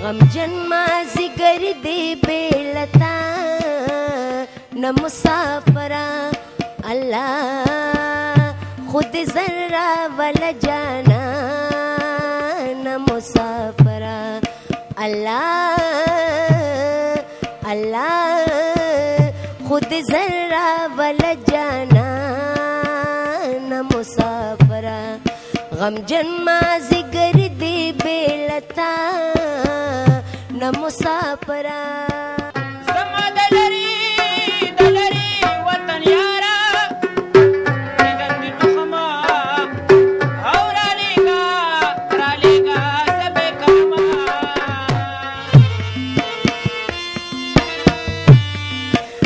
غمجن مازیګر دی بیلتا نه مسافره الله خود ذره ولا جانا نه مسافره الله الله خود ذره ولا جانا نه مسافره غمجن مازیګر دی بیلتا نه مسافره زما دلری وطن یارا دیدن تخما او رالیگا سبے کما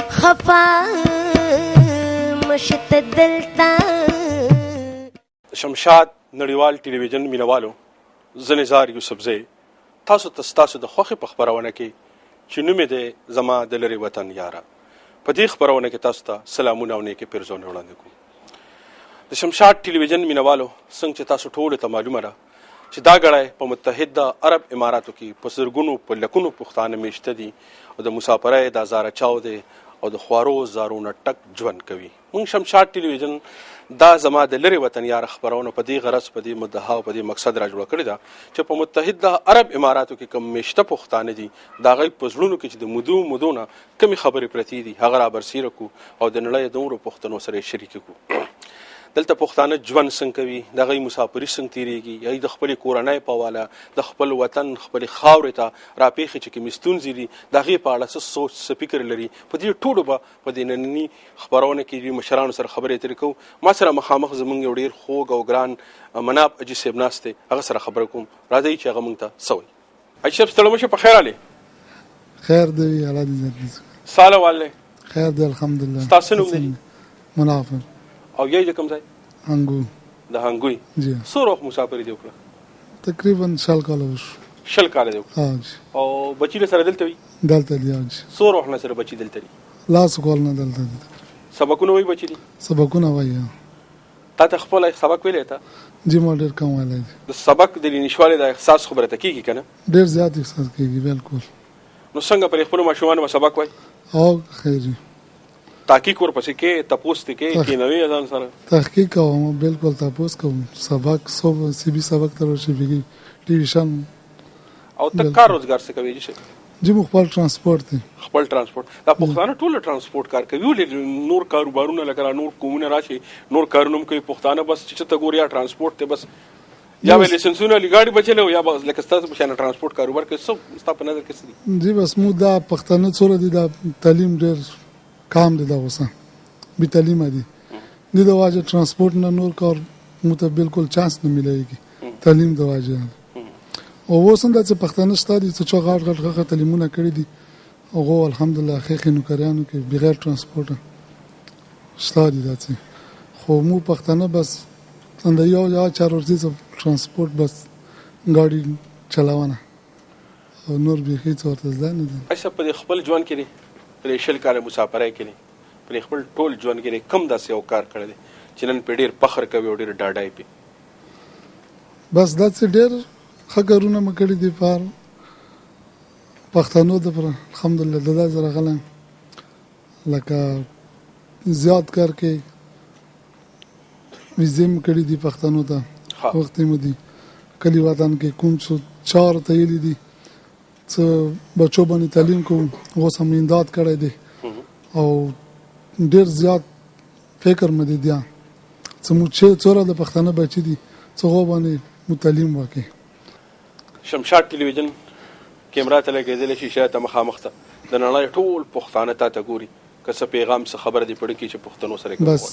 خفا مشت دلتا. شمشاد نړیوال ټلویزیون مینوالو زه نزار یوسفزی تاسو ته ستاسو د خوښې په خپرونه کې چې نوم یې دی زما د لرې وطن یاره په دې خپرونه کې تاسو ته سلامونه او نیکې پیرزونه وړاندې کوم. د شمشاد ټلویزیون مینوالو څنګه چې تاسو ټولو ته معلومه ده چې دا ګړی په متحده عرب اماراتو کې په زرګونو په لکونو پښتانه میشته دي او د مسافرۍ دا زاره چاو دی او د خوارو زارونه ټک ژوند کوي. موږ شمشاد ټلویزیون دا زما د لرې وطن یاره خپرونه په دې غرض په دې مدعا او په دې مقصد را جوړه کړې ده چې په متحده عرب اماراتو کې کوم میشته پښتانه دي د هغوی په زړونو کې چې د مودو نه کمې خبرې پرتې دي هغه را برسېره کړو او د نړۍ د نورو پښتنو سره یې شریکې کړو. دلته پښتانه ژوند څنګه کوي د هغوی مسافري څنګه تېرېږي یا د خپلې کورنۍ په حواله د خپل وطن خپلې خاورې ته راپېښې چې کومې ستونزې دي د هغې په اړه څه سوچ څه فکر لري په دې ټولو به په دې ننني خپرونه کې مشرانو سره خبرې اترې کوو. ما سره مخامخ زموږ یو ډېر خوږ او ګران مناب اجي صاحب ناست دی هغه سره خبره کوم. راځئ چې هغه موږ ته څه وایي. اجي صاحب ستړی مه شې په خیر حالې خیر دی الله دې عزت ساله والې خیر دی الحمدلله ستاسو نوم دی مناف او یی د کوم ځای هنګو د هنګوی جی څو وخت مسافري دی وکړه تقریبا 6 کاله وشو 6 کاله دی ها او بچی له سره دلته وي دلته دی څو وخت نه سره بچی دلته دي لاس کول نه دلته سبقونه وای بچی دي سبقونه وای تا ته خپل سبق ویلې ته جی ما ډیر کم ویلې د سبق د نشواله د احساس خبره ته کیږي کنه ډیر زیات احساس کیږي بالکل. نو څنګه پر خپل ماشومان سبق وای او خیر تحقیق ورپسې کې تپوس ته کې نوې ځان سره تحقیق کوم بالکل تپوس کوم سبق صوب سی بي سبق تر شي بيږي ټیوشن او ته کار روزګار څه کوي جی خپل ترانسپورت خپل ترانسپورت دا پښتانه ټول ترانسپورت کار کوي ولې نور کاروبارونه لکه نور کومونه راشي نور کارونه کوي پښتانه بس چې ته ګوریا ترانسپورت ته بس یا ویل لایسنسونه لګاډي بچلو یا بس لکه ستاسو په شان ترانسپورت کاروبار کې څه ستاسو په نظر کې څه دي جی بس مو دا پښتانه څوره دي دا تعلیم ډېر کام دي دا وسه به تعلیم دي د واجه ترانسپورت نه نور کار مو ته بالکل چانس نه ملایږي تعلیم د واجه او وسم د پښتانه ستادي چې غاټ تعلیمونه کړی دي او الحمدلله خېخې نو کړیانو کې بغیر ترانسپورت ستادي داتي خو مو پښتانه بس څنګه یو چار ورځې ترانسپورت بس ګاډي چلاونه او نور به هیڅ ورته ځان نه دي. ايشه په خپل ژوند کې پر شل کال مسافرای کې پر خپل ټول ژوند کې کم داسې یو کار کړی چې نن په ډیر فخر کوي او ډیر ډاډای پي بس داسې ډیر خګرونه مکړي دي پر پښتنو د پر الحمدلله د زړه غلم لکه زیات کار کې وزم کړي دي پښتنو ته وخت مو دي کلی وطن کې کوم څو چار ته یلی دي څه بچو باندې تعلیم کوم و سم امداد کړی دي او ډیر زیات فکر مې دي څه مو چې څوره د پښتنه بچی دي څه غو باندې متعلم وکي. شمشاد ټلویزیون کیمرا ته لګیدل شي شاته مخامخ ته د نړۍ ټول پښتانه ته ګوري که څه پیغام څه خبره دی پړکی چې پښتنو سره کوي بس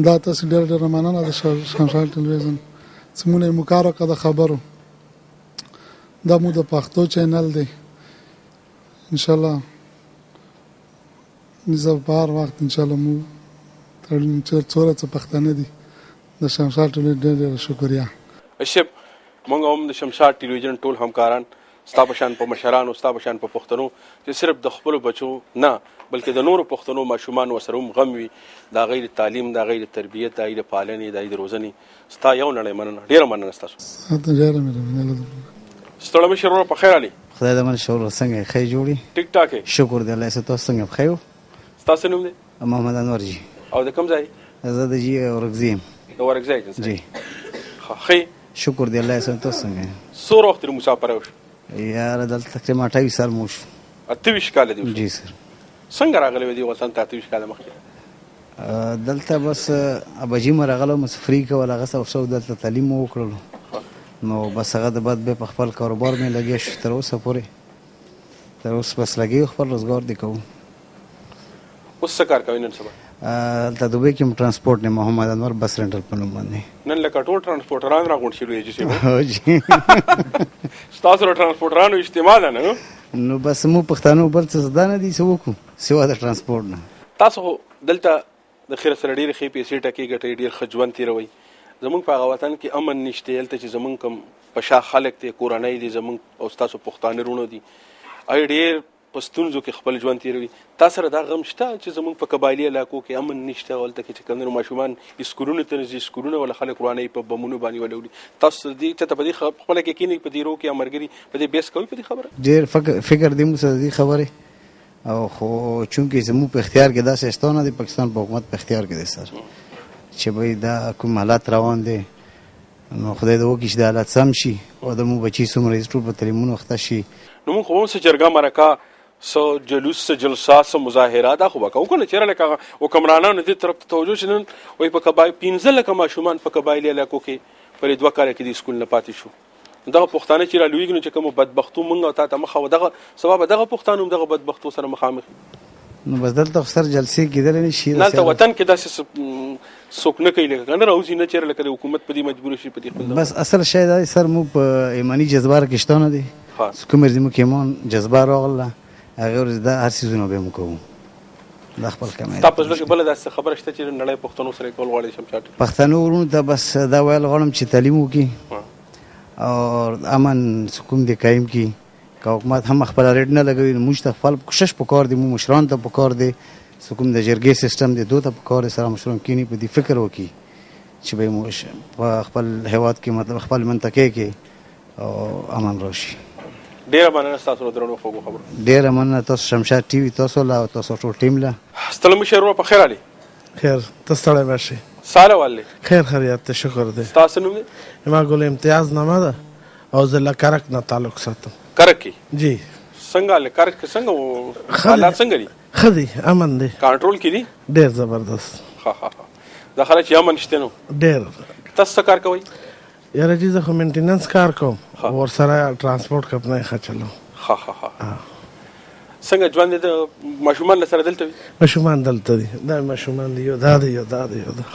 دا تاسو ډېر مننه د شمشاد ټلویزیون سمونه مکارو کده خبرو دا مو د پښتو چینل دی ان شاء الله نزه بار وخت ان شاء الله مو ترین څوره څه پښتانه دي د شمشاد ټلویزیون ډېر شکریا. اشب مونږ هم د شمشاد ټلویزیون ټول همکاران ستاسو شان په مشرانو ستاسو شان په پښتنو چې صرف د خپل بچو نه بلکې د نورو پښتنو ماشومان وسره هم غم وي دا غیر تعلیم دا غیر تربیت دا غیر پالنې دا غیر روزنې ستا یو نړۍ مننه ډیره مننه تاسو ته ډیره مننه ستړی مې شروع په خیر علي خدای دې من شعور څنګه ښه جوړي ټیک ټاک یې شکر دی الله ستاسو څنګه بخیر یو ستاسو نوم دی محمد انور جی او د کوم ځای زه د جی ورکزی یم د ورکزی جنس جی ښه شکر دی الله ستاسو څنګه څومره وخت مسافر وشو یاره دلته تقریبا 28 سال مو شو 28 کاله دي جی سر څنګه راغلی دي وطن ته 28 کاله مخکې دلته بس ابجی مرغله مسافری کول هغه څه دلته تعلیم وکړلو نو بس هغه د بعد به په خپل کاروبار مې لګیا شو تر اوسه پورې تر اوسه بس لګي خپل روزګار دی کوم اوس څه کار کوي نن سبا دلته دوبۍ کې ترانسپورټ نه محمد انور بس رینټل په نوم باندې نن لکه ټول ترانسپورټران راغونډ شوي دي چې هو جی ستاسو له ترانسپورټرانو اجتماع ده نه نو بس مو پښتانه بل څه زده نه دي څه وکړو سوا د ترانسپورټ نه تاسو دلته د خیر سره ډېرې ښې پیسې ټکې ګټئ ډېر ښه ژوند تېروئ زمونږ په هغه وطن کې امن نشته هلته چې زمونږ کوم په شا خلک دی کورنۍ دي زمونږ او ستاسو پښتانه وروڼه دي هغوی ډېر په ستونزو کې خپل ژوند تېروي تا سره دا غم شته چې زمونږ په قبایلي علاقو کې امن نشته هلته کې چې کوم ماشومان سکولونو ته نه ځي سکولونه ولا خلک ورانوي په بمونو باندې ولوړي تاسو دې چېرته په دې خپله کې کښېنئ په دې رو کې امرګري په دې بحث کوئ په دې خبره ډېر فکر دی موږ سره دې خبرې او خو چونکې زموږ په اختیار کې داسې شته نه دی پاکستان په حکومت په اختیار کې دی سر چې بھائی دا کوم حالات روان دی نو خدای دې وکړي چې دا حالات سم شي او د مو بچي څومره ټول په تعلیمونو اخته شي نو موږ خو هم څه جرګه مرکه څه جلوس څه جلسه څه مظاهره دا خو به کوو که نه چېرې لکه حکمرانانو دې طرف ته توجه چې نن وایي په 15 لکه ماشومان په قبایلي علاقو کې په دې 2 کاله کې د سکول نه پاتې شو دغه پښتانه چې رالویږي نو چې کومو بدبختو مونږ او تا ته مخه دغه سبب دغه پښتانه هم دغه بدبختو سره مخامخ نو بس دلته سر جلسې کېدلی نه شي دلته وطن کې داسې څوک نه کوي لکه که نه راوځي نه چېرې لکه د حکومت په دې مجبور شي په دې خپل بس اصل شی دا دی سر موږ په ایماني جذبار کې شته نه دی کوم زموږ ایمان جذبه راغله هغې ورځ دا هر څیزونه به موږ کوو دا خپل کمی ستا په زړه کې بله داسې خبره شته چې نړۍ پښتنو سره یې کول غواړې شمشاټ پښتنو ورونو ته بس دا ویل غواړم چې تعلیم وکړي او امن سکون دې قایم کړي که حکومت هم خپل ریډ نه لګوي نو موږ ته خپل کوشش پکار دی مو مشران ته پکار دی سکون د جرګې سیستم دی دوی ته پکار دی سره مشران کینی په دې فکر وکړي چې به موږ په خپل هیواد کې مطلب خپل منطقې کې او امن راشي ډېره مننه ستاسو له درنو خوږو خبرو ډېره مننه تاسو شمشاد ټي وي تاسو له او تاسو ټول ټیم له ستړی مشر ورور په خیر علي خیر ته ستړی مه شې ساله والله خیر خیریت ته شکر دی ستاسو نوم دی ما ګل امتیاز نامه ده او زه له کرک نه تعلق ساتم کرک کې جی څنګه له کرک کې څنګه حالات څنګه دي ښه دی امن دی کنټرول کې دي ډېر زبردست دا خلک چې امن شته نو ډېر تاسو څه کار کوئ یاره جی زه خو مینټیننس کار کوم ورسره ټرانسپورټ کمپنۍ ښه چلوم څنګه ژوند د ماشومان سره دلته وي ماشومان دلته دي دا ماشومان دي یو دا دی یو دا دی یو دا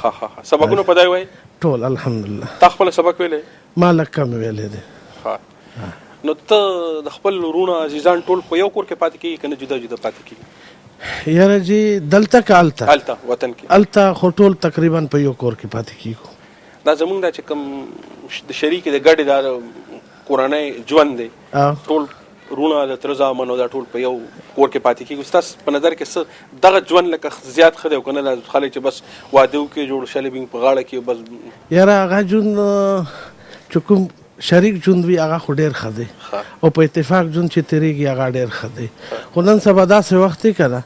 سبقونه په ځای وایي ټول الحمدلله تا خپل سبق ویلی ما لږ کم ویلی دی نو ته د خپل وروڼه عزیزان ټول په یو کور کې پاتې کېږي که نه جدا جدا پاتې کېږي یاره جی دلته که هلته وطن کې هلته خو ټول تقریبا په یو کور کې پاتې کېږو دا زمونږ دا چې کوم د شریک د ګډې دا کورنۍ ژوند دی ټول وروڼه د تره زامن او دا ټول په یو کور کې پاتې کېږي ستاسو په نظر کې څه دغه ژوند لکه زیات ښه دی او که نه خلک چې بس واده وکړي جوړ شلې بینګ په غاړه کې بس یاره هغه ژوند چې کوم شریک ژوند وي هغه خو ډېر ښه دی او په اتفاق ژوند چې تېرېږي هغه ډېر ښه دی خو نن سبا داسې وخت دی که نه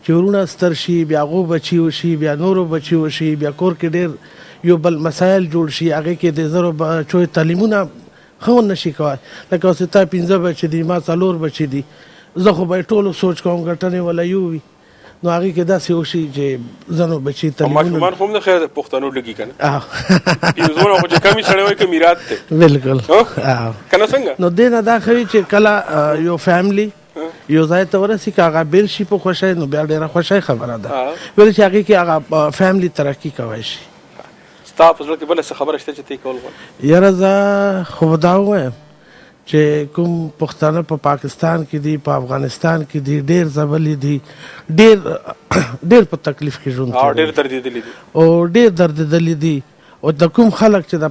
چې وروڼه ستر شي بیا هغو بچي وشي بیا نورو بچي وشي بیا کور کې ډېر یو بل مسایل جوړ شي هغې کې د زرو بچو تعلیمونه ښه ونشي کولی لکه اوس تا 15 بچي دي ما 4 بچي دي زه خو به یې ټولو سوچ کوم ګټنې ولا یو وي نو هغې کې داسې وشي چې زنو بچي ماشومان خو هم د خیر د پښتنو لږي که نه 15 خو چې کمې سړی وایي که میراث دی بلکل که نه څنګه نو دې نه دا ښه وي چې کله یو فیملی یو ځای ته ورسي که هغه بېل شي په خوښۍ نو بیا ډېره خوښۍ خبره ده ولې چې هغې کې هغه فیملی ترقي کوی شي ستا په زړه کې بله څه خبره شته چې ته یې کول غواړې یاره زه خو به دا ووایم چې کوم پښتانه په پاکستان کې دي په افغانستان کې دي ډېر ځبلي دي ډېر په تکلیف کې ژوند کوي ډېر دردېدلي دي او ډېر دردېدلي دي او د کوم خلک چې د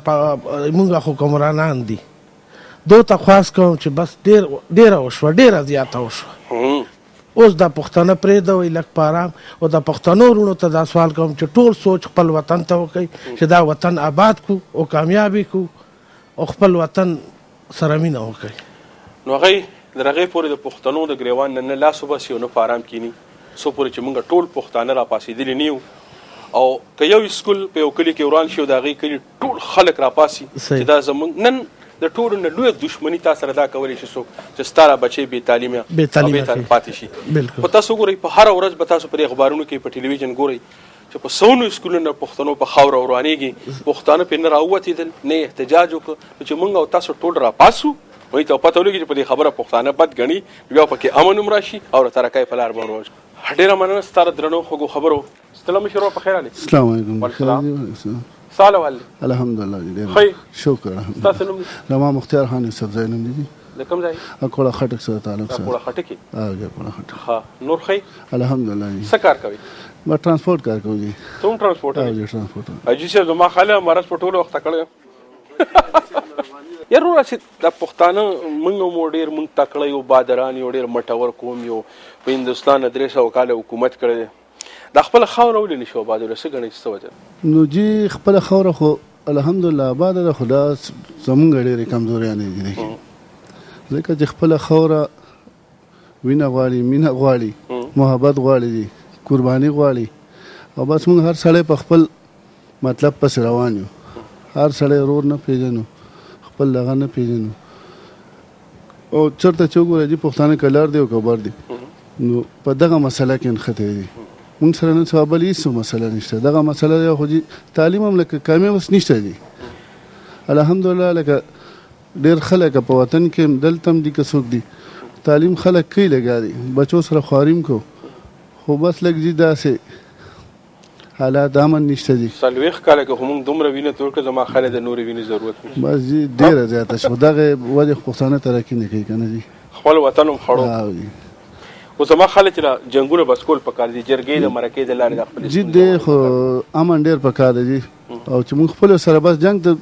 مونږ حکمرانان دي دو ته خواست کوم چې بس ډېره وشوه ډېره زیاته وشوه اوس دا پښتانه پرېږدوئ لږ په ارام او د پښتنو وروڼو ته دا سوال کوم چې ټول سوچ خپل وطن ته وکړئ چې دا وطن آباد کړو او کامیابي کړو او خپل وطن سره مینه وکړئ نو هغوی د هغې پورې د پښتنو د ګریوان نه لاس وباسي او نه په ارام کینی څو پورې چې موږ ټول پښتانه را پاسېدلي نه یو او که یو سکول په یو کلي کې وران شي او د هغې کلي ټول خلک را پاسي چې دا زموږ نن د ټولو نه لویه دښمني تا سره دا کولی شي څوک چې ستا را بچی بې تعلیمه او بې تعلیم پاتې شي په تاسو ګورئ په هره ورځ به تاسو پر اخبارونو کې په ټلویزیون ګورئ چې په سونو سکولونو پښتنو په خاوره ورانېږي پښتانه پرې نه راووتېدل نه احتجاج وکړو چې موږ او تاسو ټول را پاسو وایي ته پته ولګي چې په دې خبره پښتانه بد ګڼي بیا پکې امن هم راشي او د ترقۍ په لار باندې وځي ډېره مننه ستا د درنو خوږو خبرو ستله مشر په خیر علي السلام علیکم سال والي الحمدلله ډېر ښه شکر ستاسو نوم رما مختار خان یوسف زی نوم دی د کوم ځای اکوړه خټک سره تعلق سره اکوړه خټک اکوړه خټک ها نور ښه الحمدلله څه کار کوي ما ترانسپورت کار کوم جی ته هم ترانسپورټ او جی ترانسپورت اجي چې زما خاله مرز په ټولو وخت کړو یارو چې د پښتانه موږ ډېر موږ تکړه یو بادران یو ډېر مټور قوم یو په هندوستان 300 کاله حکومت کړی دی د خپله خاوره ولې نشو آبادولی څه ګڼئ چې څه وجه نو جی خپله خاوره خو الحمدلله آباده ده خو دا زمونږ ډېرې کمزوریانې دي ځکه چې خپله خاوره وینه غواړي مینه غواړي محبت غواړي دي قرباني غواړي او بس موږ هر سړی په خپل مطلب پسې روان یو هر سړی رور نه پیژنو خپل دغه نه پیژنو او چېرته چې وګوره جي پښتانه که لر دی او که بر دی نو په دغه مسله کې نښتی دي موږ سره نن سبا بل هېڅ مسله نشته دغه مسله دی خو جي تعلیم هم لکه کامیاب اوس نشته دي الحمدلله لکه ډېر خلک په وطن کې دلته هم دي که څوک دي تعلیم خلک کوي لګیا دي بچو سره خواریم کو خو بس لږ جي داسې حالات امن نشته دي 40 کاله که موږ دومره وینه تور که زما خاله د نورې وینې ضرورت نشته بس جي ډېره زیاته شوه دغه وجې پښتانه ترقي نه کوي که نه جي خپل وطن هم خړو خو زما خاله چې جنګونه بس کول پکار دي جرګې د مرکې د لارې د خپل جي دی خو امن ډېر پکار دی جي او چې موږ خپلو سره بس جنګ ته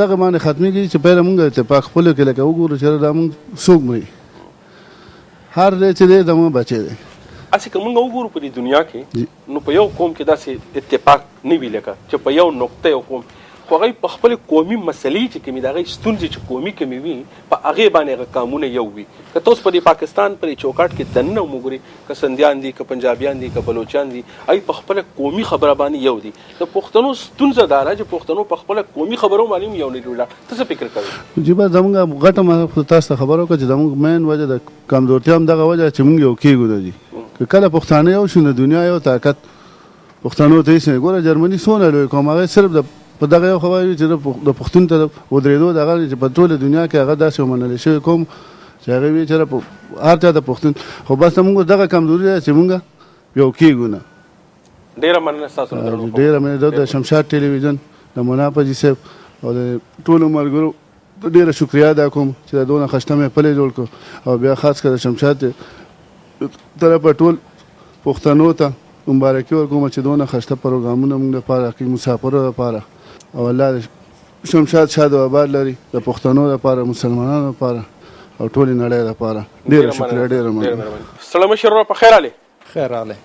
دغه باندې ختمېږي چې پیله موږ اتفاق خپلو کې لکه وګورو چې دا موږ څوک مري هر دی چې دی زموږ بچی دی اسې که موږ وګورو په دې دنیا کې نو په یو قوم کې داسې اتفاق نه وي لکه چې په یو نقطه یو قوم خو هغوی په خپلې قومي مسلې چې کومې د هغوی ستونزې چې قومي کمې وي په هغې باندې هغه قامونه یو وي که ته اوس په دې پاکستان په دې چوکاټ کې دننه وګورې که سندیان دي که پنجابیان دي که بلوچان دي هغوی په خپله قومي خبره باندې یو دي د پښتنو ستونزه دا ده چې پښتنو په خپله قومي خبرو باندې هم یو نه جوړه ته څه فکر کوې جی بس زموږ غټه تاسو ته خبره وکړه چې زموږ مین وجه د کمزورتیا هم دغه وجه چې موږ یو کېږو نه دي که کله پښتانه یو شو نو دنیا یو طاقت پښتنو ته هېڅ نه ګوره جرمني څونه لوی قوم هغې صرف په دغه یو خبره وي چې د پښتون ته ودرېدو دغه چې په ټوله دنیا کې هغه داسې ومنلی شوی قوم چې هغې وي چې هر چا د پښتون خو بس موږ دغه کمزوري ده چې موږ یو کېږو نه ډېره مننه ستاسو ډېره مننه د شمشاد ټلویزیون د مناف حاجي صاحب او د ټولو ملګرو ډېره شکریا ادا کوم چې د دونه خشته مې پلی جوړ کړو او بیا خاص کر د شمشاد طرفه ټول پښتنو ته مبارکي ورکوم چې دونه خشته پروګرامونه موږ لپاره کوي مسافرو لپاره او الله شمشاد شاد و آباد لري د پښتنو لپاره مسلمانانو لپاره او ټولې نړۍ لپاره ډېره شکریه ډېره مننه سلام مشر په خیر علي خیر علي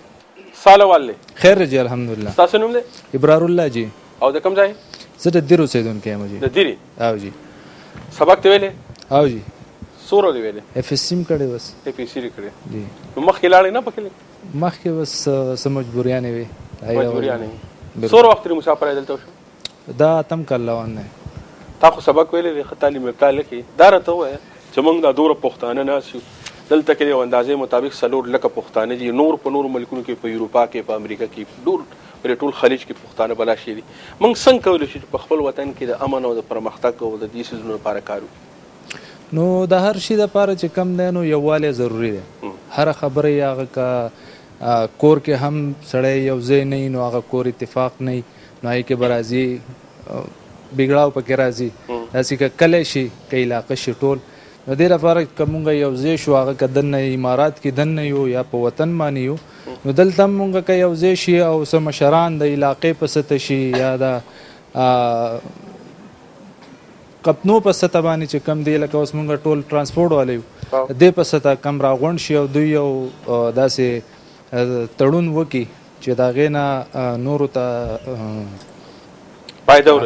ساله والي خیر جی الحمدلله تاسو نوم دی ابرار الله جی او د کوم ځای زه د دیرو اوسېدونکی یم جی د دیرې او جی سبق ته ویلې او جی څومره دی ویلې اف اس سیم کړی بس اف اس سی کړی جی نو مخکې لاړې نه پکې مخکې بس څه مجبوریانې وي مجبوریانې څومره وخت مسافر دلته شو دا تم کلوان نه تا خو سبق ویلې دی ښه تعلیم یافته لکې دا راته ووایه چې موږ دا دومره پښتانه ناست یو دلته کې د یو اندازې مطابق 4 لکه پښتانه دي نور په نورو ملکونو کې په اروپا کې په امریکا کې ټول خلیج کې پښتانه بلا شي دي موږ څنګه کولی شو چې په خپل وطن کې د امن او د پرمختګ او د دې څیزونو لپاره کار وکړو نو د هر شي دپاره چې کم دی نو یووالی ضروري دی هره خبره یې هغه که کور کې هم سړی یو ځای نه وي نو هغه کور اتفاق نه وي نو هغې کې به راځي بګړاو پکې راځي داسې که کلی شي که علاقه شي ټول نو دې لپاره که مونږ یو ځای شو هغه که دننه امارات کې دننه یو یا په وطن باندې یو نو دلته هم مونږ که یو ځای شي او څه مشران د علاقې په سطح شي یا د قپنو په سطح باندې چې کم دی لکه اوس مونږ ټول ترانسپورټ والا یو دې په سطح کم راغونډ شي او دوی یو داسې تړون وکړي چې د هغې نه نورو ته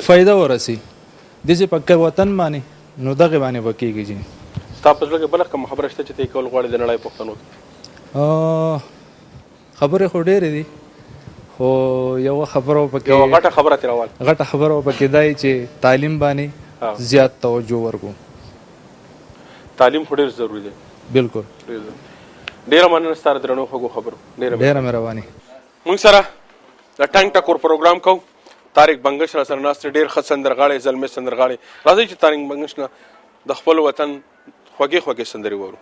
فایده ورسي داسې په وطن باندې نو دغه باندې وکیږي جی ستا په زړه کې بله کومه خبره شته چې ته یې کول غواړې د نړۍ پوښتنو کې؟ خبرې خو ډېرې دي، خو یوه خبره پکې یوه غټه خبره ترې راواله. غټه خبره پکې دا چې تعلیم باندې زیات توجه ورکړو. تعلیم خو ډېر ضروري دی. بالکل. ډېره مننه ستا د درنو خوږو خبرو. ډېره مهرباني. موږ سره د ټنګ ټکور پروګرام کوو. طارق بنګش را سره ناست دی، ډېر ښه سندرغاړی، زلمی سندرغاړی. راځئ چې طارق بنګش نه د خپل وطن خوږې خوږې سندرې وورو.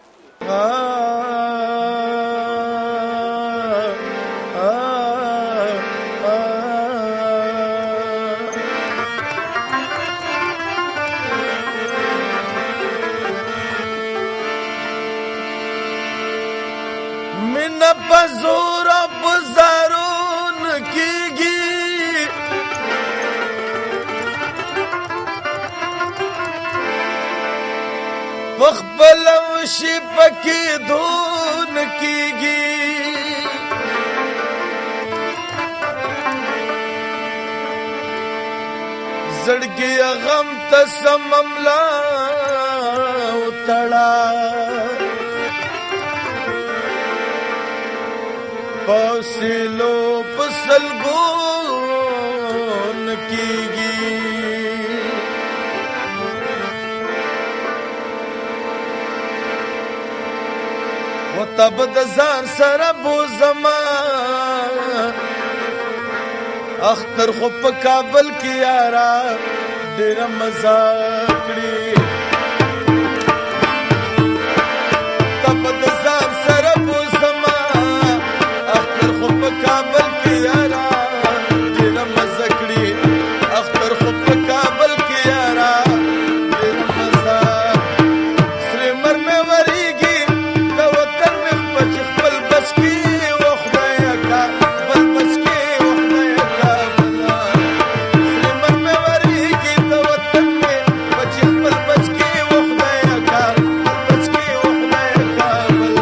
مینا پزور بزارون کیږي پخپل وشي پکې دون کیږي زړګي غم تسمملا وتړا پوسلو پسلګون کیږي وتب د ځان سره بو زما اختر خو په کابل کې یارا ډېر مزه کړی تب د ځان سره بو زما اختر خو په کابل کې یارا ډېر مزه کړی اختر خو په کابل کې یارا ډېر مزه سره مر مې وریږي د وطن مې خپل بچ کې و خدای کا بل بچ کې و خدای کا سره مر مې وریږي د وطن مې خپل بچ کې و خدای کا بچ کې و خدای کا بل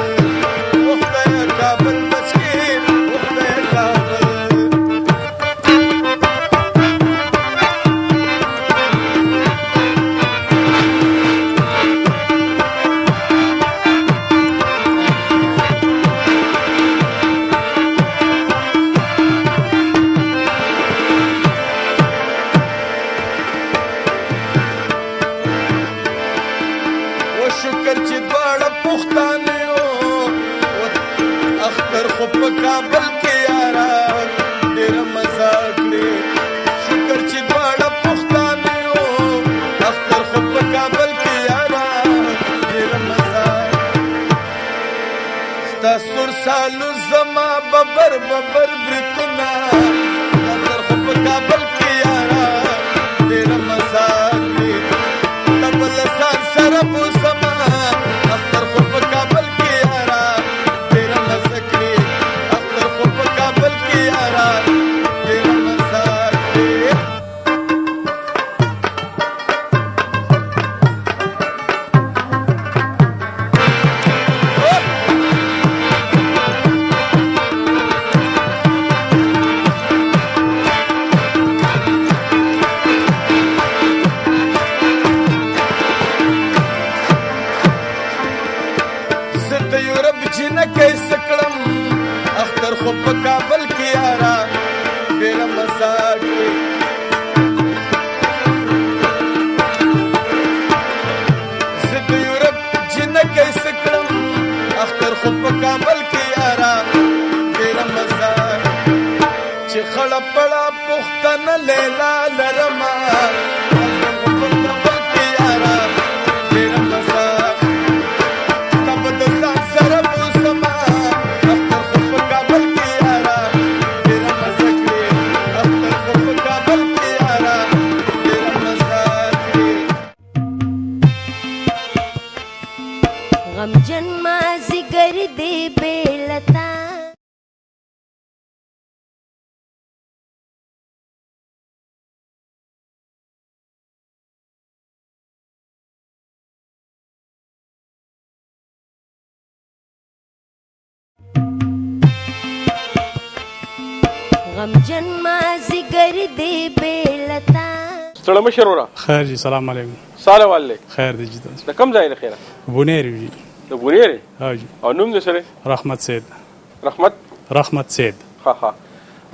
و خدای کا بل بچ کې و خدای کا و شکر چې دواړه پښتانه یو اختر خو په کابل کې یارا ډېر مزه کړې شکر چې دواړه پښتانه یو اختر خو په کابل کې یارا ډېر مزه ستا سور سالو زما ببر ببر برتنا اختر خو په کابل کې یارا ډېر مزه کړې تبل سان سره بو زما اختر خو په کابل کې یارا ډېر مزه کړې اختر خو په کابل کې یارا ډېر مزه کړې زه د یورپ جنکۍ سکړم اختر خو په کابل کې یارا ډېر مزه کړې زه د یورپ جنکۍ سکړم اختر خو په کابل کې یارا ډېر مزه چې خړه پړه پښتنه لیلا لرما اختر خو په کابل کې یارا ډېر مزه تب د ځان سره بو زما اختر خو په کابل کې یارا ډېر مزه کړې اختر خو په کابل کې یارا ډېر مزه کړې غمجن مازیګر دی بیلتا غمجن مازیګر دی بیلتا ستړی مشر وره خیر جی سلام علیکم ساله والله خیر دی جی تاسو د کوم ځای له خیره بونیر جی د بونیرې ها جی او نوم دې سره رحمت سید رحمت سید ها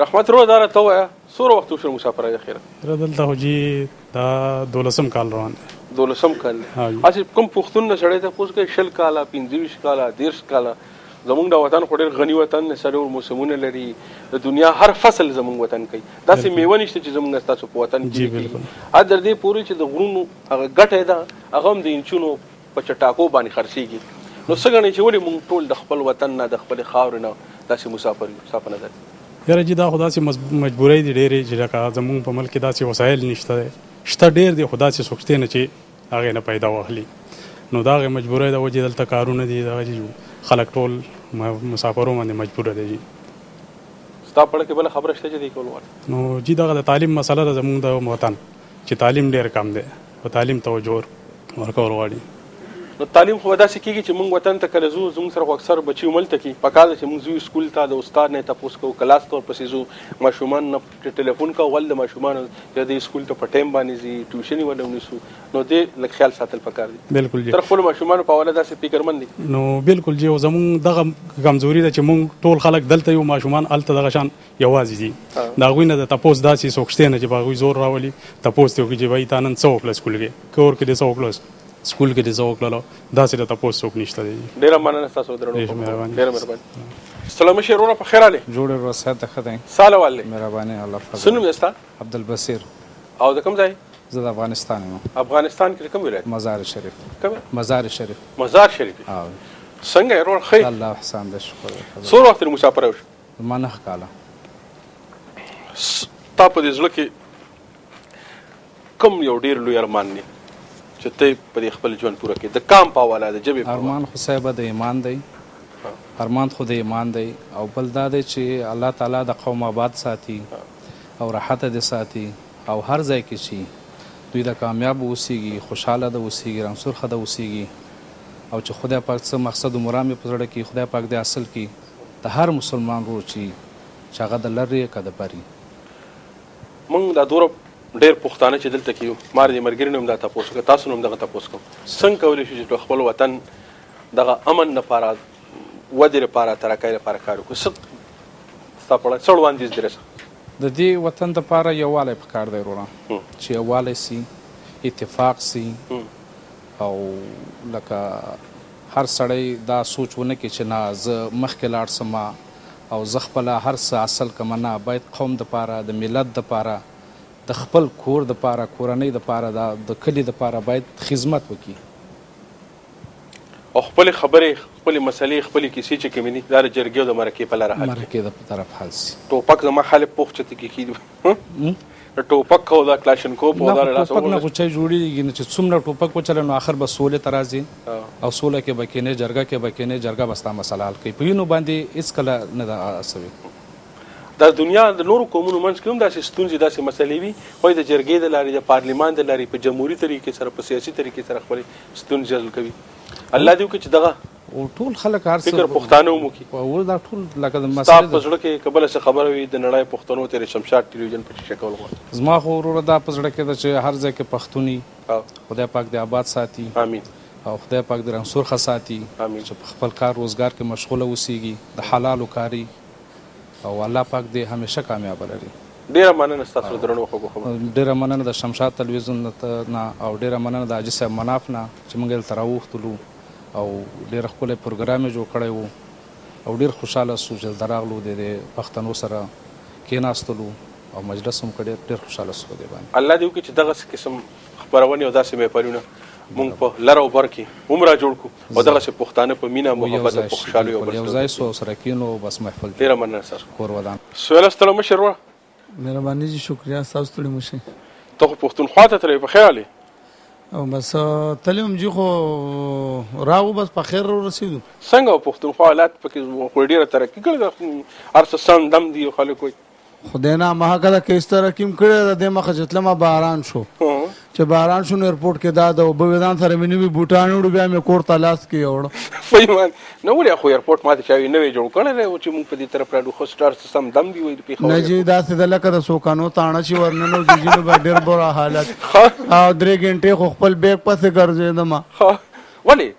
رحمت رو داره ته وایه څومره وخت وشو مسافرۍ د خیره را دلته خو جی دا 12 کال روان دی 12 کال هسې کوم پښتون نه سړی ته پوښ کوي 20 کاله 25 کاله 30 کاله زمونږ د وطن خو ډېر غني وطن دی څلور موسمونه لري د دنیا هر فصل زمونږ وطن کوي داسې میوه نشته چې زمونږ ستاسو په وطن کې کېږي تر دې پورې چې د غرونو هغه ګټه ده هغه هم د انچونو په چټاکو باندې خرڅېږي نو څه ګڼئ چې ولې مونږ ټول د خپل وطن نه د خپلې خاورې نه داسې مسافر یو ستا په نظر یاره جی دا خو داسې مجبورۍ دي ډېرې چې لکه زمونږ په ملک کې داسې وسایل نشته دی شته ډېر دی خو داسې څوک شته نه چې هغې نه پیدا واخلي نو د هغې مجبورۍ د وجې دلته کارونه دي دغه خلک ټول مسافرو باندې مجبوره دی جی ستا په اړه کې بله خبره شته چې دی کول غواړي نو جی دغه د تعلیم مسله ده زمونږ د وطن چې تعلیم ډېر کم دی په تعلیم توجه ورکول غواړي نو تعلیم خو داسې کېږي چې موږ وطن ته کله ځو زموږ سره خو اکثر بچي هملته کي پکار ده چې موږ ځو سکول ته د استاد نه تپوس کوو کلاس ته ورپسې ځو ماشومان نه ټلیفون کوو ول د ماشومانو چې دی سکول ته په ټایم باندې ځي ټیوشن یې ونه ونیسو نو دې لږ خیال ساتل پکار دي بالکل جی تر خپلو ماشومانو په حواله داسې فکرمند دي نو بالکل جی زمونږ دغه کمزوري ده چې موږ ټول خلک دلته یو ماشومان هلته دغه شان یوازې دي د هغوی نه د تپوس داسې څوک شته نه چې په هغوی زور راولي تپوس دې وکړي چې بهی تا نن څه وکړه سکول کې کور کې دې څه وکړه سکول کې دې څه وکړله داسې د تپوس څوک نشته دی ډېره مننه ستاسو درنو ډېره مهرباني سلام شه وروره په خیر حالې جوړ ورو صحت ښه دی ساله والله مهرباني الله فضل څه نوم یې ستا عبدالبصیر او د کوم ځای زه د افغانستان یم افغانستان کې کوم ولایت مزار شریف کوم مزار شریف څنګه یې وروره ښه الله احسان دی شکر څومره وخت مسافر وشو ما 9 کاله ستا په دې زړه کې کوم یو ډېر لوی ارمان دی چې ته په دې خپل ژوند پوره کړې د کام په حواله د ژبې ارمان خو صاحب د ایمان دی ارمان خو د ایمان دی او بل دا دی چې الله تعالی د قوم آباد ساتي او راحت دې ساتي او هر ځای کې چې دوی د کامیاب اوسیږي خوشحاله د اوسیږي رنګسرخه د اوسیږي او چې خدای پاک څه مقصد و مرام یې په زړه کې خدای پاک دې حاصل کړي د هر مسلمان روح چې هغه د لرې که د بري موږ دا دوره ډېر پښتانه چې دلته کیو مار دې مرګري نوم دا تاسو که تاسو نوم دغه تاسو کوم څنګه کولی شو چې خپل وطن دغه امن لپاره ودې لپاره ترقۍ لپاره کار وکړو ستا په اړه څه وړاندیز دی د دې وطن دپاره یووالی پکار دی وروره چې یووالی سي اتفاق سي او لکه هر سړی دا سوچ ونه کړي چې نه زه مخکې لاړ سم او زه خپله هر څه حاصل کړم نه باید قوم دپاره د ملت دپاره د خپل کور د پاره کورنۍ د پاره د کلی د پاره باید خدمت وکړي او خپل خبرې خپل مسلې خپل کیسې چې کومې دي دا د جرګې د مرکې په لاره حل مرکې د طرف حل سي ټوپک زما خالق پوښ چې کیږي ټوپک او دا کلاشنکوف او دا لاس ټوپک نه غوچای جوړیږي چې څومره ټوپک وچل نو اخر به سولې ترازي او سوله کې بکینه جرګه کې بکینه جرګه بستا مسله حل کوي په یونو باندې هیڅ کله نه دا اسوي د دنیا د نورو قومونو منځ کې هم داسې ستونزې داسې مسلې وي خو د جرګې د لارې د پارلیمان د لارې په جمهوري طریقې سره په سیاسي طریقې سره خپلې ستونزې حل کوي الله دې وکړي چې دغه ټول خلک هر څه فکر پښتانه هم وکړي او دا ټول لکه د مسلې ستا په زړه کې که بله څه خبره وي د نړۍ پښتنو تېرې شمشاد ټلویزیون په شیشه کول غواړم زما خو وروره دا په زړه کې ده چې هر ځای کې پښتون خدای پاک دې آباد ساتي امین او خدای پاک دې رنګسرخه ساتي چې په خپل کار روزګار کې مشغوله اوسیږي د حلالو کاري او الله پاک دې همیشه کامیاب لري ډیره مننه ستاسو درنو خبرو ډیره مننه د شمشاد ټلویزیون نه او ډیره مننه د حاجي صاحب مناف نه چې موږ دلته راوختلو او ډیر ښکلی پروګرام یې جوړ کړی و او ډیر خوشحاله سو چې دلته راغلو د پښتنو سره کېناستلو او مجلس هم ډیر خوشحاله سو دی باندې الله دې وکړي چې دغه قسم خپرونې او داسې محفلونه مونږ په لر او بر کې عمره جوړ کړو او دغسې پښتانه په مینه محبت او په خوشحالۍ او یو ځای سو سره کینو بس محفل ډېره مننه ستاسو کور ودان سهیل ستړی مشر وروره مهرباني جي شکریه ستاسو ستړي مه شئ ته خو پښتونخوا ته تللی په خیر حالې او بس تللی وم جي خو راغو بس په خیر ورسېدو څنګه پښتونخوا حالات پکې خو ډېره ترقي کړې ده هر څه سم دم دي خلک وایي خدای نه ما کله کیسته رقم کړی د مخه چې تلمه باران شو چې باران شو نو ایرپورټ کې دا د وبودان سره مې نوي بوټان وړو بیا مې کور ته لاس کې وړو فیمان نو ولې خو ایرپورټ ماته چاوي نوې جوړ کړل او چې موږ په دې طرف راډو خو سټار سم دم دی وي په خو نه جی دا څه د لکه د سوکانو تاڼه چې ورننو د جنو به ډېر بره حالت او 3 غنټې خو خپل بیگ پسې ګرځېدم ولې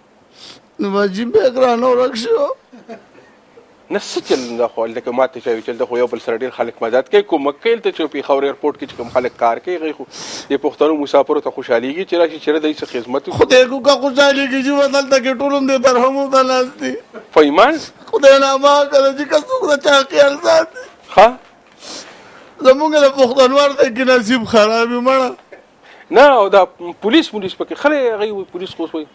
نو جی بیگ رانه ورک شو نه څه چل دا خو لکه ماته چاوي چل د خو یو بل سره ډېر خلک مدد کوي کوم کېل ته چې په خور ایرپورټ کې کوم خلک کار کوي خو د پښتنو مسافرو ته خوشحاليږي چې راشي چې د دې خدمت خدای کو کا خوشحاليږي چې بدل ته کې ټولم دې درهمو دلاسي فیمان خدای نه ما کړه چې کڅو د چا خیال ساتي ها زمونږ د پښتنوار ته کې نصیب خراب مړه نه او دا پولیس پکې خلک غي پولیس خو وي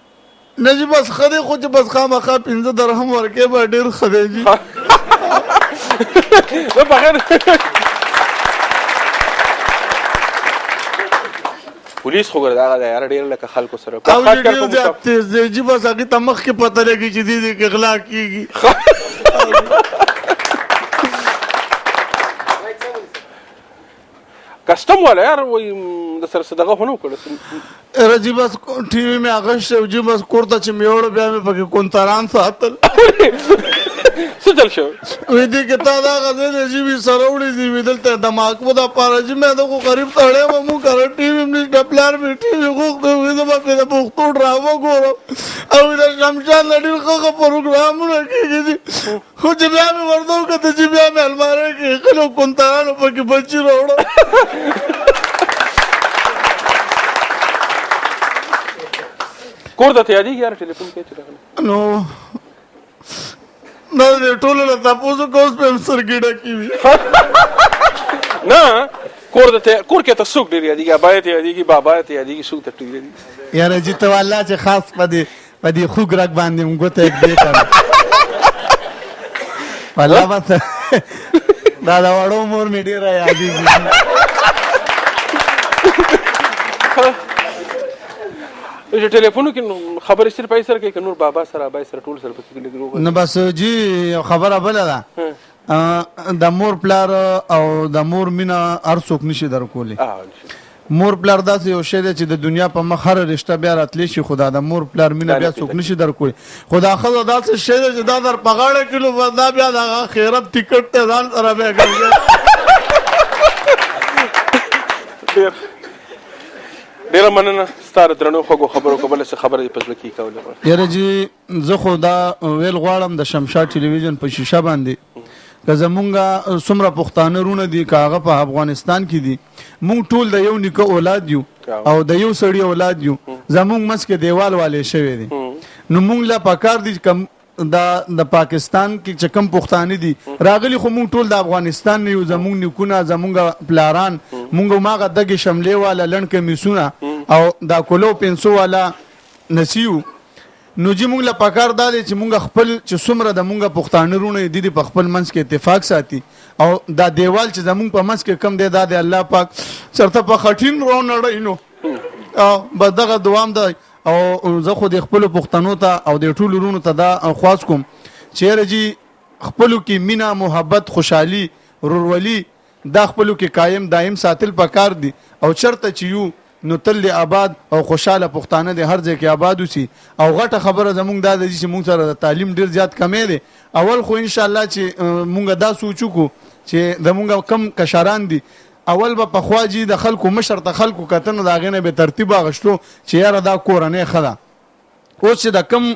نه جی بس خدای خو چې بس خامخا 15 درهم ورکې به ډېر خدای جی نو بغیر پولیس خو ګره دا یار ډېر لکه خلکو سره او ډېر زیات تیز دی جی بس هغې ته مخکې پته لګي چې دې کې غلا کېږي کسټم والا یار وای د سره صدقه هونو کړه رجی بس ټي وي مې اغشت جی بس کور ته چې مې وړو بیا مې پکې کونتران ساتل څه چل شو وې دې کې تا دا غزې نه جی وي سره وړي دي وې دلته دماغ په دا پاره جی مې دا خو غریب تړې مو کړ ټي وي مې ډپلار مې ټي وي غوښته وې زما په پښتو ډرامه ګورم او دا شمشان لډیر خو پروګرامونه کېږي خو چې بیا مې ورته وکړه چې بیا مې الماره کې خلک کونتران پکې بچي راوړل کور د تیادی یار ټلیفون کې چلغله نو نه ټول له تاسو کوس په سرګډه کې نه کور کې ته څوک ډیر یادیږي باید یادیږي بابا ته یادیږي څوک ته ډیر یادیږي یاره چې ته والله چې خاص په دې خوګ رګ باندې موږ ته یک دی کړ والله بس دا وړو مور مې ډیر یادیږي چې ټلیفون کې خبرې صرف ایسر کې نور بابا سره بای سره ټول سره پکې لګرو نه بس جی خبره بل ده د مور پلار او د مور مینا هر څوک نشي درکولې مور پلار داسې یو شی دی چې د دنیا په مخ هر رشته بیا راتلی شي خدا د مور پلار مینا بیا څوک نشي درکولې خدا خزه داسې شی دی چې دا در په غاړه کلو دا بیا د خیرت ټیکټ ته ځان سره بیا ګرځي ډیره مننه ستاره درنو خوږو خبرو کوله څه خبره دې پزله کی کوله یاره جی زه خو دا ویل غواړم د شمشاد ټلویزیون په شیشه باندې که زمونږه څومره پښتانه رونه دي که هغه په افغانستان کې دي مونږ ټول د یو نیکه اولاد یو او د یو سړي اولاد یو زمونږ منځ کې دیوال والې شوی دی نو مونږ له پکار دي د پاکستان کې چې کم پښتانه دي راغلي خو مونږ ټول د افغانستان نه یو زمونږ نیکونه زمونږ پلاران مونږ ماغه دغه شملې والا لړن کمیسونه او دا کولو پنسو والا نسیو نو جی مونږ له پکار دالې چې مونږ خپل چې څومره د مونږ پښتانه رونه دي په خپل منځ کې اتفاق ساتي او دا دیوال چې زمونږ په منځ کې کم دی دا د الله پاک چرته په خټین رو نړۍ نو او بس دغه دوام دی او زه خو د خپل پښتنو ته او د ټولو رونو ته دا خواست کوم چې رجی خپلو کې مینا محبت خوشحالي رورولي دا خپلو کې قائم دائم ساتل پکار دي او چرته چې یو نو تل آباد او خوشاله پښتانه د هر ځای کې آباد وسی او غټه خبره زمونږ دا د چې مونږ سره د تعلیم ډیر زیات کمی دی اول خو ان شاء الله چې مونږ دا سوچو کو چې زمونږ کم کشران دي اول به په خواجی د خلکو مشر ته خلکو کتنه دا غنه به ترتیب غشتو چې یاره دا کورنۍ خدا اوس چې د کم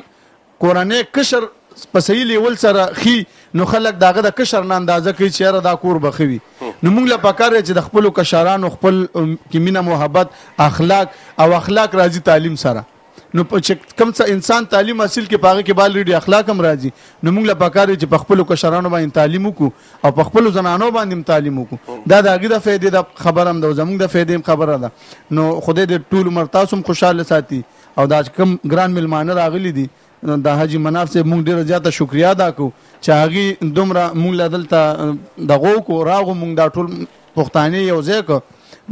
کورنۍ کشر په صحیح لیول سره خي نو خلک داغه د کشر نه اندازه کوي چې یاره دا کور بخوي نو موږ له پکاره چې د خپل کشرانو خپل کې مینا محبت اخلاق او اخلاق راځي تعلیم سره نو کم څه انسان تعلیم حاصل کې پاغه کې بال ریډي اخلاق هم راځي نو موږ له پکاره چې په خپل کشرانو باندې تعلیم وکړو او په خپل زنانو باندې تعلیم وکړو دا دغه د فائدې د خبرم د زموږ د فائدې خبره ده نو خدای دې ټول مرتاسم خوشاله ساتي او دا کم ګران ملمانه راغلي دي د حاجی مناف سے مونږ ډیره زیاته شکریا ادا کوو چې هغه دومره مونږ لدلته دغه کو راغو مونږ دا ټول پښتانه یو ځای کو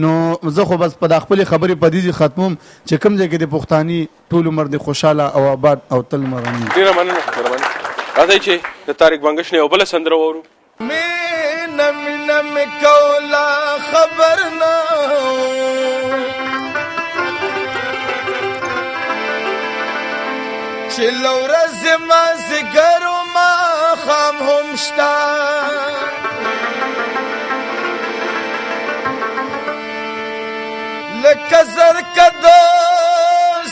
نو زه خو بس په خپل خبرې په دې ختموم چې کوم ځای کې د پښتاني ټول عمر د خوشاله او آباد او تل مرنه ډیره مننه راځي چې د طارق بنگش نه یو بل سندره وورو رانه مینه مې کوله خبر نه چې له ورځې مازدیګر و ماښام هم شته لکه زرکه د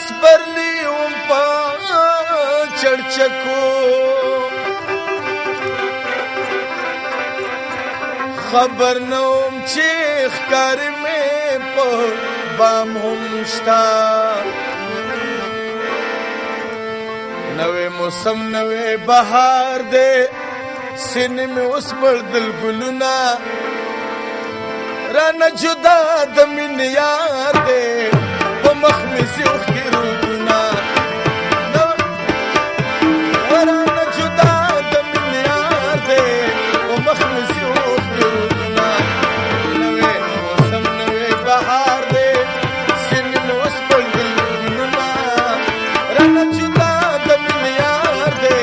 سپرلي وم په چړچکو خبر نه وم چې ښکاري مې په بام هم شته نوې موسم نوې بهار دی سینې مې اوس پړدل ګلونه رانه جدا د مینې یار دی په مخ مې سیوښکي رودونه رانه جدا د مینې یار دی په مخ مې سیوښکي رودونه نوې موسم نوې بهار دی سینې مې اوس پړدل ګلونه رانه جدا د مینې یار دی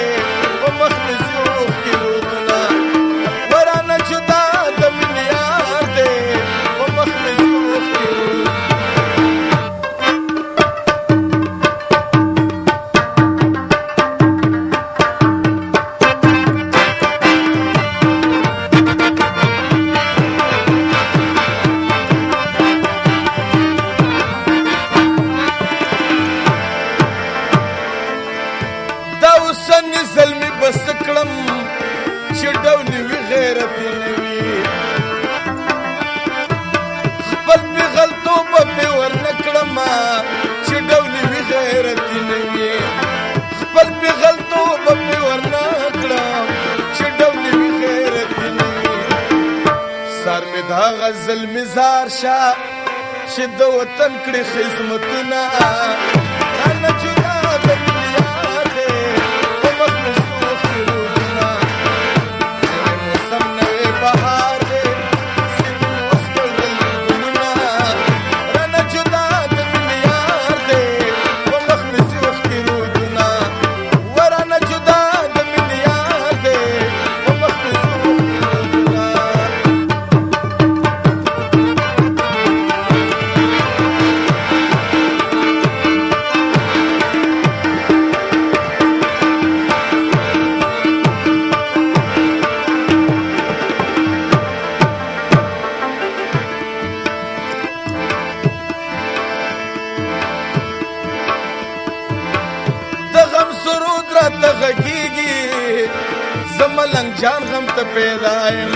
په مخ مې سیوښکي رودونه ورانه جدا د مینې یار دی په مخ مې سیوښکي رودونه دا اوسني زلمي بس کړم چې ډولې وي غیرت یې نه وي خپل پېغلتوبه مې ورنه کړمه چې ډولې وي غیرت یې نه وي خپل پېغلتوبه مې ورنه کړم چې ډولې وي غیرت یې نه وي سر مې د هغه زلمي زار شه چې د وطن کړي خدمتونه رانه جدا د مینې یار دی په مخ مې سیوښکي رودونه نوې موسم نوې بهار دی سینې مې اوس پړدل ګلونه رانه جدا د مینې یار دی په مخ مې سیوښکي رودونه ورانه جدا د مینې یار دی په مخ مې سیوښکي رودونه د غم سرود راته غږیږي زه ملنګ جان غم ته پیدا یم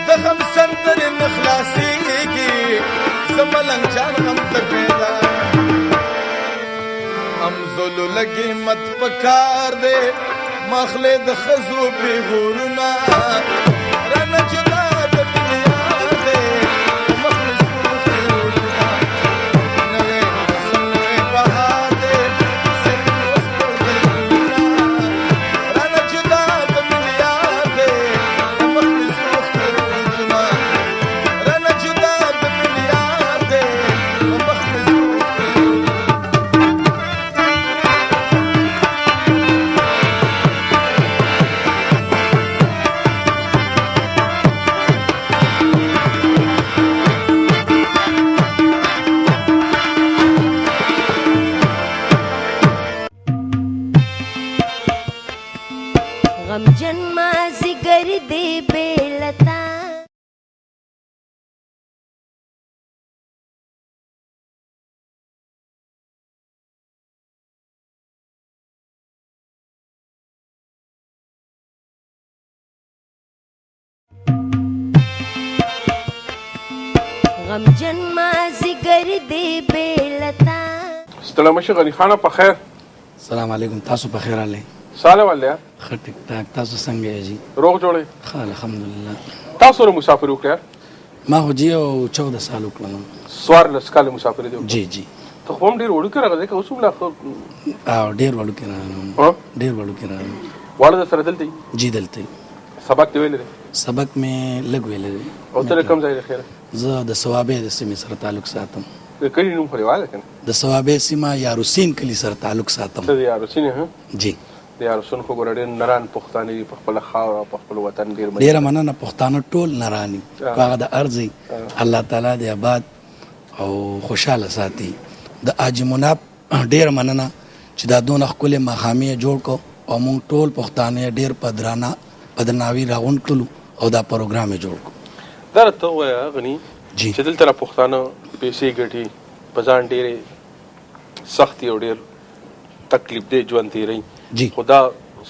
د غم سندرې نه خلاصېږي زه ملنګ جان غم ته پیدا یم امزلو لګې مت پکار دی مخلې د ښځو پېغورونه رانه جدا د مینې یار دی په مخ مې سیوښکي رودونه نوې موسم نوې بهار دی سینې مې اوس پړدل ګلونه رانه جدا د مینې یار دی په مخ مې سیوښکي رودونه رانه جدا د مینې یار دی په مخ مې سیوښکي رودونه غمجن مازدیګر دی بیلتا غمجن مازدیګر دی بیلتا ستړی مشي غني خانه په خیر السلام علیکم تاسو په خیر اله ساله ولیا ښه ټیک ټاک تاسو څنګه یې جی روغ جوړې ښه الحمدلله تاسو سره مسافر وکړه ما خو جی او 14 سال وکړم سوار لسکاله مسافر دی جی جی ته خو هم ډېر وړو کې راغلی که اوس هم لا او ډېر وړو کې راغلم ډېر وړو کې راغلم واړه در سره دلته جی دلته سبق دی ویلی دی سبق مې لږ ویلی دی او ته کوم ځای دی خیره زه د ثوابې د سیمې سره تعلق ساتم د کلي نوم خو لیواله که نه د ثوابې سیمه یاروسین کلي سره تعلق ساتم ته د یاروسین ها جی د یارسون خو ګوره ډېر نران پښتانه دي په خپله خاوره په خپل وطن ډېره مننه پښتانه ټول نراني هغه د ارضي الله تعالی دې آباد او خوشحاله ساتي د حاجي مناب ډېره مننه چې دا دونه ښکلې ماښامي یې جوړ کړو او موږ ټول پښتانه یې ډېر په درناوي راغونډ کړلو او دا پروګرام یې جوړ کړو. دا راته ووایه غني چې دلته را پښتانه پیسې ګټي په ځان ډېرې سختي او ډېر تکلیف دی ژوند تېروي خو دا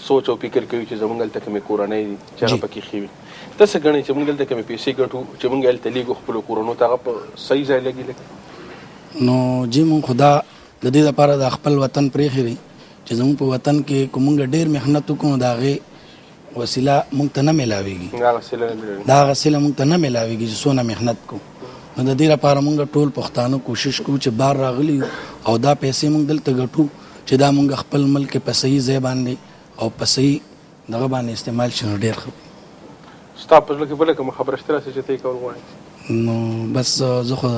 سوچ او فکر کوي چې زموږ هلته کومې کورنۍ دي چې هغه پکې ښې وي. ته څه ګڼې چې موږ هلته کومې پیسې ګټو چې موږ هلته لیږو خپلو کورنو ته هغه په صحیح ځای لګي لګي؟ نو جی مونږ خدا د دې لپاره د خپل وطن پرېښی دی چې زموږ په وطن کې که مونږ ډېر محنت وکړو د هغې وسیله مونږ ته نه میلاویږي دا وسیله مونږ ته نه میلاویږي چې څونه محنت کوو. نو د دې لپاره مونږ ټول پښتانه کوشش کوو چې بار راغلي او دا پیسې مونږ دلته ګټو چې دا مونږ خپل ملک په صحیح ځای باندې او په صحیح دغه باندې استعمال شي نو ډېر ښه. ستا په زړه کې بله کومه خبره شته راسې چې ته یې کول غواړې؟ نو بس زه خو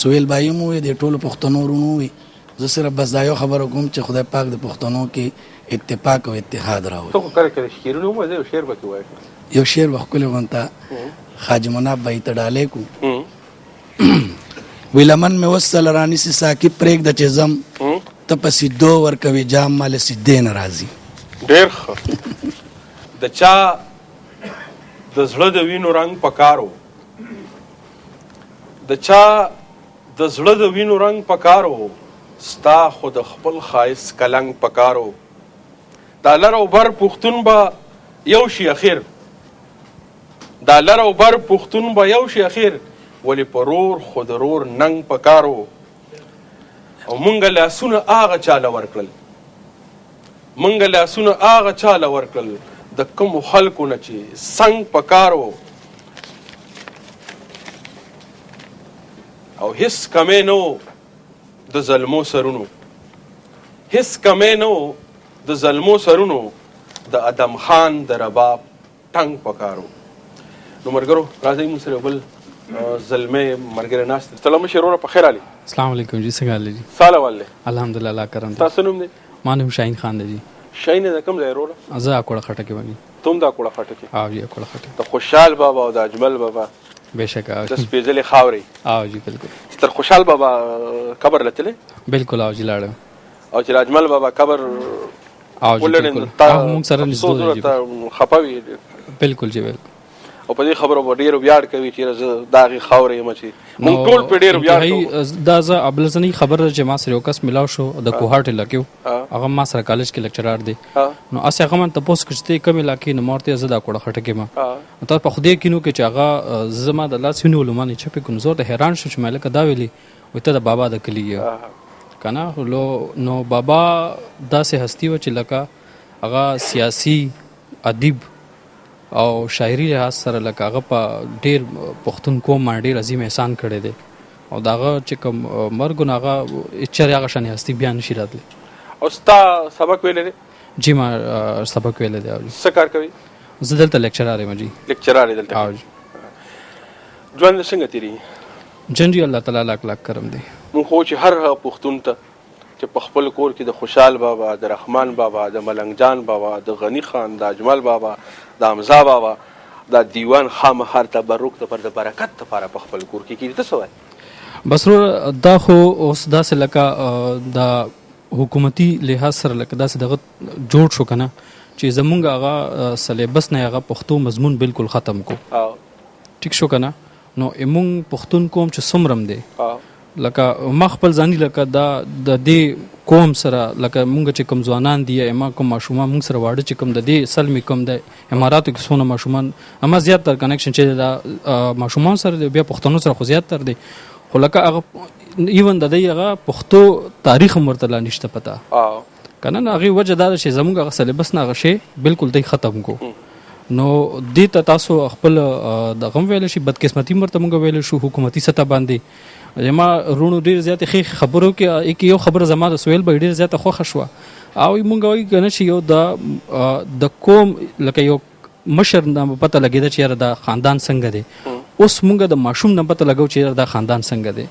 سهیل بایي مو وی د ټولو پښتنو ورونو وي زه صرف بس دا یو خبره کوم چې خدای پاک د پښتنو کې اتفاق او اتحاد راوړي. ته خو کله کله شعرونه ووایې یو شعر به کې وایې؟ یو شعر به ښکلی غونته حاجي مناب بایي ته ډالۍ کړو وی لمن مې وصل رانیسي ساقي پرېږده چې ځم ته په سیدو ورکوي جام ما له سیدې نه راځي. ډېر ښه. د چا د زړه د وینو رنګ پکارو د چا د زړه د وینو رنګ پکارو ستا خو د خپل ښایست کلنګ پکارو دا لر او بر پښتون به یو شي اخر دا لر او بر پښتون به یو شي اخر ولې په رور خو د رور ننګ پکارو او مونږ لاسونه هغه چاله ورکړل مونږ لاسونه هغه چاله ورکړل د کومو خلکو نه چې څنګ پکارو او هیڅ کمی نه د ظلمو سرونو هیڅ کمی نه د ظلمو سرونو د ادم خان د رباب ټنګ پکارو. نو ملګرو راځئ موږ سره یو بل زلمی ملګری ناست دی. سلام مشر وروره په خیر علي. السلام علیکم جی څنګه حال دی؟ ساله والله الحمدلله الله کرم. تاسو نوم دی؟ ما نوم شاهین خان دی جی. شاهین د کوم ځای وروره؟ زه اکوړه خټه کې باندې. تم د اکوړه خټه کې؟ او جی اکوړه خټه. د خوشحال بابا او د اجمل بابا بېشکه د سپېڅلې خاورې. او جی بالکل. تر خوشحال بابا قبر لتلې؟ بالکل او جی لاړم. او چې اجمل بابا قبر او جی بالکل موږ سره نږدې دی. خپوي بالکل جی بالکل. او په دې خبرو به ډېر ویاړ کوي چې زه د هغې خاورې یم چې موږ ټول پرې ډېر ویاړ کوو. دا زه ابلزنۍ خبره چې ما سره یو کس میلاو شو د کوهاټ علاقې و هغه ما سره کالج کې لیکچرار دی نو هسې هغه من تپوس کړ چې ته کوم علاقې نو ما ورته زه د اکوړه خټه کې یم ته په خدای کینو کې چې هغه زما د لاس ونیولو ما نه چپې کړو نو زه ورته حیران شو چې ما لکه دا ویلي وایي ته د بابا د کلي یې که نه نو بابا داسې هستي وه چې لکه هغه سیاسي ادیب او شاعري لحاظ سره لکه هغه په ډېر پښتون قوم باندې ډېر عظیم احسان کړی دی او د هغه چې کوم مرګ نو هغه چرې هغه شانې هستي بیا نشي راتلی. او ستا سبق ویلی دی؟ جی ما سبق ویلی دی. څه کار کوي؟ زه دلته لیکچرار یم جی. لیکچرار یې دلته؟ ژوند څنګه تېرېږي؟ ژوند جی الله تعالی لاک لاک کرم دی. مونږ خو چې هر پښتون ته چې په خپل کور کې د خوشحال بابا د رحمان بابا د ملنګ جان بابا د غنی خان د اجمل بابا د حمزه بابا دا دیوان خامخا تبرک د برکت لپاره په خپل کور کې کېږي. ته څه وایې؟ بس دا خو اوس داسې لکه د حکومتي لحاظ سره لکه داسې دغه جوړ شو که نه چې زمونږ هغه سلیبس نه هغه پښتو مضمون بالکل ختم کو ټیک شو که نه نو مونږ پښتون قوم چې څومره دی لکه ما خپل ځاني لکه دا د دې قوم سره لکه مونږ چې کوم ځوانان دي یا ما کوم ماشومان مونږ سره واړه چې کوم د دې سلمې کوم د اماراتو کې څونه ماشومان اما زیات تر کنیکشن چې د ماشومان سره دی بیا پښتنو سره خو زیات تر دی خو لکه هغه ایون د دې هغه پښتو تاریخ هم ورته لا نشته پته که نه هغې وجه دا ده چې زموږ هغه سلیبس نه هغه شی بالکل دی ختم کو نو دې ته تاسو خپل دغه هم ویلی شي بدقسمتي هم ورته مونږ ویلی شو حکومتي سطح باندې ما رونو ډېر زیاتې ښې خبرو کې یو خبره زما د سویل به ډېر زیاته خوښه شوه او مونږ وایي که نه چې یو د قوم لکه یو مشر نه پته لګېده چې یاره دا خاندان څنګه دی اوس مونږ د ماشوم نه پته لګو چې یاره دا خاندان څنګه دی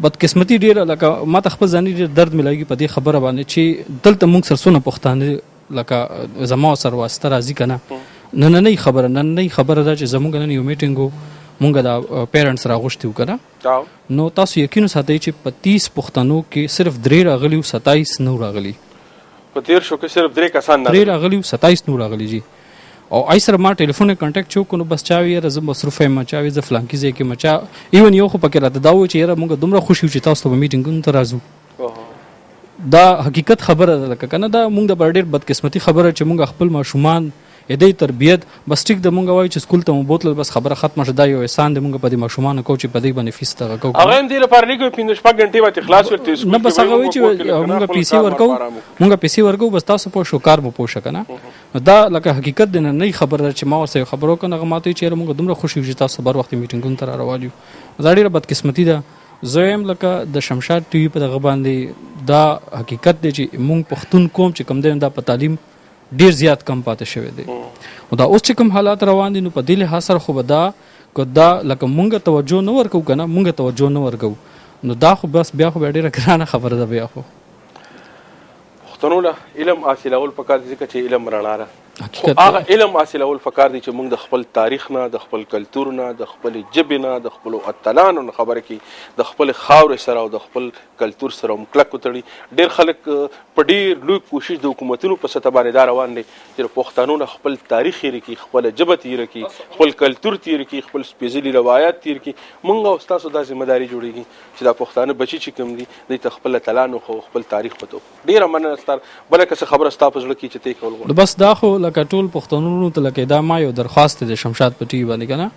بدقسمتي ډېره لکه ما ته خپل ځاني ډېر درد ملاوي په دې خبره باندې چې دلته مونږ سره څونه پښتانه لکه زما سره واسطه راځي که نه نننۍ خبره ده چې زموږ نن یو میټینګ و مونږ د پیرنټس راغوښتي وو که نه نو تاسو یقین وساتئ چې په 30 پښتنو کې صرف 3 راغلي او 27 نو راغلي په 13 کې صرف 3 کسان 3 راغلي او 27 نو راغلي جی او آی سره ما ټلیفون کنټیکټ چوک نو بس چاوي یاره زه مصروف یم چاوي زه فلانکي ځای کې مچا ایون یو خو پکې راته دا و چې یاره مونږ دومره خوشي چې تاسو ته میټینګونو ته راځو دا حقیقت خبره ده لکه کنه دا مونږ د ډېر بدقسمتي خبره چې مونږ خپل ماشومان د تربیت بس ټیک د مونږ وایي چې سکول ته مو بوتل بس خبره ختمه شوه دا یو احسان دی مونږ په دې ماشومان کو چې په دې باندې فیس ته کوو هغه هم دې لپاره نه کوي 5 غنټې وته خلاص ورته نه بس هغه وایي چې مونږ پیسې ورکو بس تاسو په شو کار مو پوښ کنه دا لکه حقیقت دی نه خبره چې ما ورسره خبرو کنه هغه ماته چې مونږ دومره خوشي چې تاسو بر وخت میټینګون تر راوالو دا ډیره بدقسمتي ده زویم لکه د شمشاد ټي وي په دغه باندې دا حقیقت دی چې مونږ پښتون قوم چې کم دی دا په تعلیم ډیر زیات کم پاتې شوی دی او دا اوس چې کوم حالات روان دي نو په دې لحاظ سره خو به دا لکه مونږ توجه نه ورکو کنه مونږ توجه نه ورکو نو دا خو بس بیا خو ډیره ګرانه خبره ده بیا خو پښتنو له علم حاصلول پکار دي چې علم رڼا ده هغه علم حاصلول پکار دي چې موږ د خپل تاریخ نه د خپل کلتور نه د خپل ژبې نه د خپل اتلانو نه خبره کی د خپل خاورې سره او د خپل کلتور سره مکلک وتړي ډیر خلک په ډیر لوی کوشش د حکومتونو په سطح باندې دا روان دي چې پښتنو نه خپل تاریخ تیر کی خپل ژبه تیر کی خپل کلتور تیر کی خپل سپیشلی روایت تیر کی موږ او تاسو د ځمېداري جوړیږي چې د پښتانه بچی چې کوم دي د خپل اتلانو خو خپل تاریخ پته ډیر مننه ستار بلکې څه خبره ستاسو ځل کی چې ته کول بس دا خو لکه ټول پښتنو ته لکه دا ما یو درخواست دی شمشاد پټي باندې کنه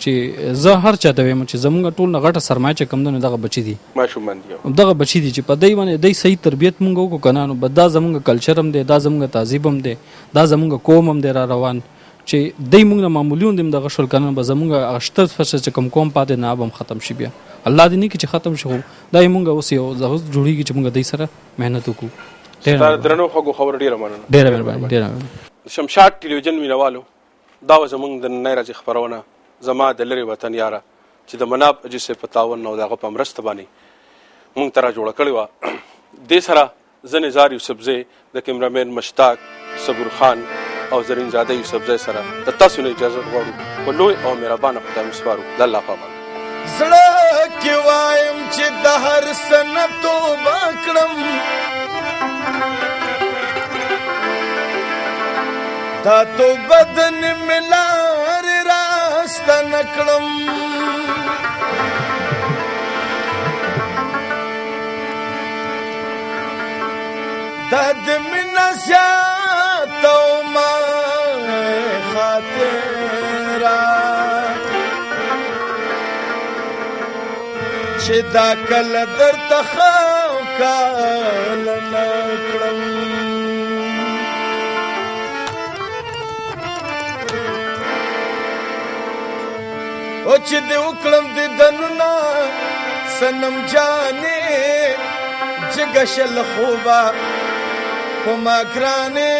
چې زه هر چاته وایم چې زمونږ ټول غټه سرمایه چې کم دنه دغه بچی دي ماشومان دي دغه بچی دي چې په دای باندې دای صحیح تربیت مونږ وکړو کنه نو بد دا زمونږ کلچر هم دی دا زمونږ تهذیب هم دی دا زمونږ قوم هم دی را روان چې دای مونږ نه معمولیون دیم دغه شول کنه به زمونږ اشتر فش چې کم قوم پاتې نه هم ختم شي بیا الله دې نه کی چې ختم شو دای مونږ اوس یو ځه جوړیږي چې مونږ دای سره مهنت وکړو درنو خبر ډیره مننه ډیره مهرباني شمشاد ټلویزیون مینوالو دا و زمونږ د نن ورځې خبرونه زما د لرې وطن یاره چې د مناب اجي په تعاون او دغه په مرسته باندې مونږ ته را جوړه کړې وه دې سره زه نزار یوسفزی د کیمرامین مشتاق صبور خان او زرین زاده یوسفزی سره د تاسو نه اجازه غواړو په لوی او مهربانه خدای مسپارو د الله په امان زړه کې وایم چې د هر سنت توبه کړم دا توبه د نیمې لارې راسته نه کړم دا د مینه زیاته ومه خاطره چې دا کله درته ښه او کله نه کړم او چې دې وکړم د دنونه سنم جانې جګه شل خوبه په ما ګرانې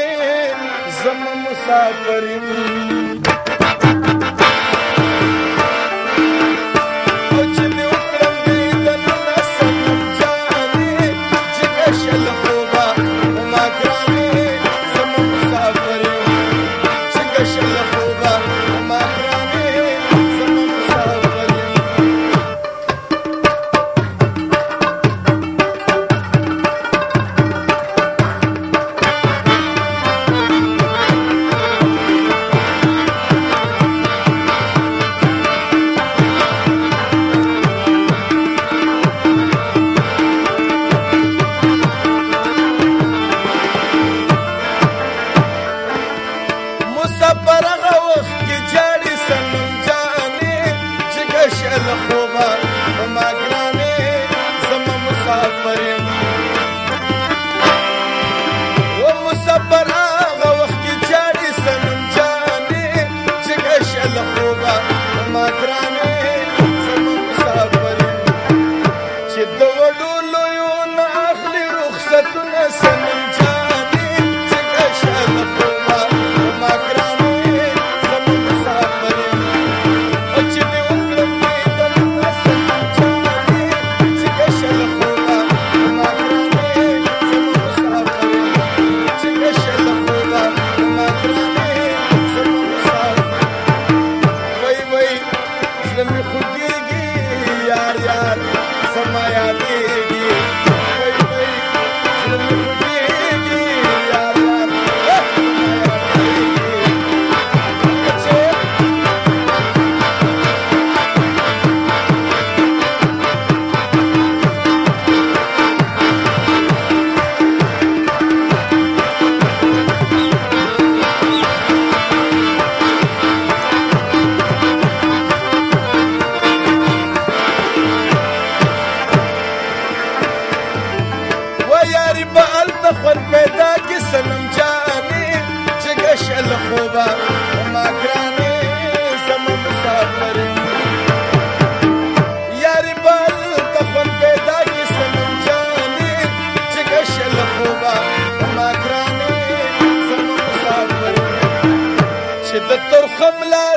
زما مسافر د خوند پیدا کې سنم جانې چې ګشه له خوبه ما ګرانې زما مسافر یارې بل د خوند پیدا کې سنم جانې چې ګشه له خوبه ما ګرانې زما مسافر چې د ترخم لا